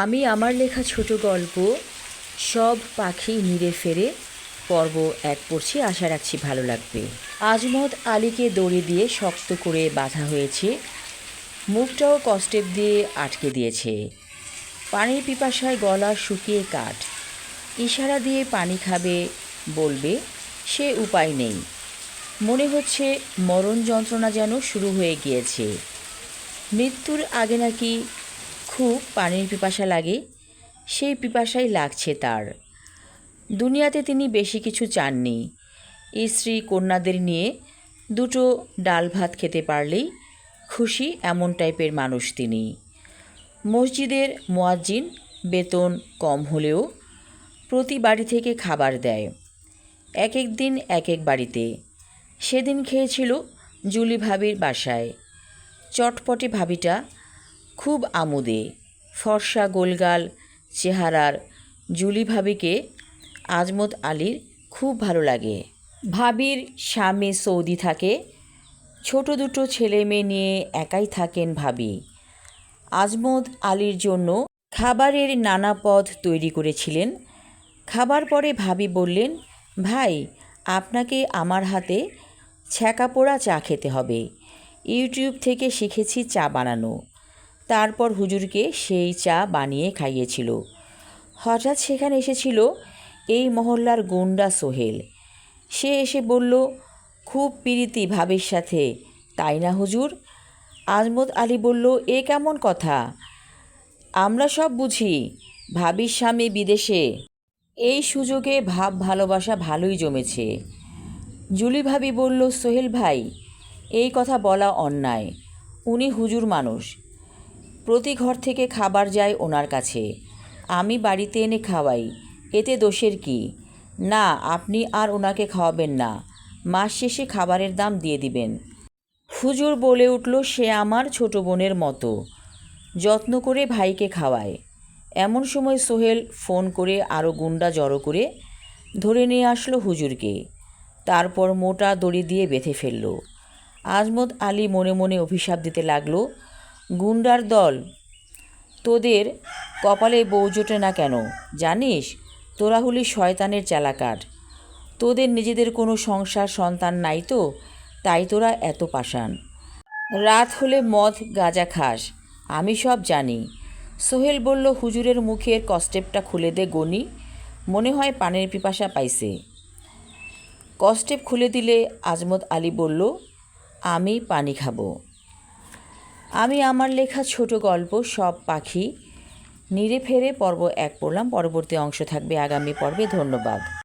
আমি আমার লেখা ছোট গল্প সব পাখি নিড়ে ফেরে পর্ব 1 পড়ছি। আশা রাখছি ভালো লাগবে। আজমত আলীকে দড়ি দিয়ে শক্ত করে বাঁধা হয়েছে, মুখটাও কষ্টেপ দিয়ে আটকে দিয়েছে। পানির পিপাসায় গলা শুকিয়ে কাঠ। ইশারা দিয়ে পানি খাবে বলবে, সে উপায় নেই। মনে হচ্ছে মরণ যন্ত্রণা যেন শুরু হয়ে গিয়েছে। মৃত্যুর আগে নাকি খুব পানির পিপাসা লাগে, সেই পিপাসাই লাগছে তার। দুনিয়াতে তিনি বেশি কিছু চাননি। স্ত্রী কন্যাদের নিয়ে দুটো ডাল ভাত খেতে পারলেই খুশি, এমন টাইপের মানুষ তিনি। মসজিদের মুয়াজ্জিন, বেতন কম হলেও প্রতি বাড়ি থেকে খাবার দেয়, এক এক দিন এক এক বাড়িতে। সেদিন খেয়েছিল জুলি ভাবির বাসায়। চটপটে ভাবিটা খুব আমোদে, ফর্সা গোলগাল চেহারার জুলি ভাবিকে আজমত আলীর খুব ভালো লাগে। ভাবির স্বামী সৌদি থাকে, ছোট দুটো ছেলে মেয়ে নিয়ে একাই থাকেন ভাবি। আজমত আলীর জন্য খাবারের নানা পদ তৈরি করেছিলেন। খাবার পরে ভাবি বললেন, ভাই, আপনাকে আমার হাতে ছ্যাঁকা পোড়া চা খেতে হবে। ইউটিউব থেকে শিখেছি চা বানানো। তারপর হুজুরকে সেই চা বানিয়ে খাইয়েছিল। হঠাৎ সেখানে এসেছিল এই মহল্লার গুন্ডা সোহেল। সে এসে বলল, খুব পিরিতি ভাবির সাথে, তাই না হুজুর? আজমত আলী বলল, এ কেমন কথা? আমরা সব বুঝি, ভাবির স্বামী বিদেশে। এই সুযোগে ভাব ভালোবাসা ভালোই জমেছে। জুলি ভাবি বলল, সোহেল ভাই, এই কথা বলা অন্যায়। উনি হুজুর মানুষ, প্রতি ঘর থেকে খাবার যায় ওনার কাছে। আমি বাড়িতে এনে খাওয়াই, এতে দোষের কি? না, আপনি আর ওনাকে খাওয়াবেন না, মাস শেষে খাবারের দাম দিয়ে দিবেন। হুজুর বলে উঠল, সে আমার ছোট বোনের মতো, যত্ন করে ভাইকে খাওয়ায়। এমন সময় সোহেল ফোন করে আরও গুন্ডা জড়ো করে ধরে নিয়ে আসলো হুজুরকে। তারপর মোটা দড়ি দিয়ে বেঁধে ফেলল। আজমত আলী মনে মনে অভিশাপ দিতে লাগলো, গুন্ডার দল, তোদের কপালে বউ জোটে না কেন জানিস? তোরা হলি শয়তানের চালাকার। তোদের নিজেদের কোনো সংসার সন্তান নাই তো, তাই তোরা এত পাষাণ। রাত হলে মদ গাঁজা খাস, আমি সব জানি। সোহেল বলল, হুজুরের মুখের কস্টেপটা খুলে দে গনি, মনে হয় পানির পিপাসা পাইছে। কস্টেপ খুলে দিলে আজমত আলী বলল, আমি পানি খাবো। আমি আমার লেখা ছোট গল্প সব পাখি নিড়ে ফেরে পর্ব 1 পড়লাম। পরবর্তী অংশ থাকবে আগামী পর্বে। ধন্যবাদ।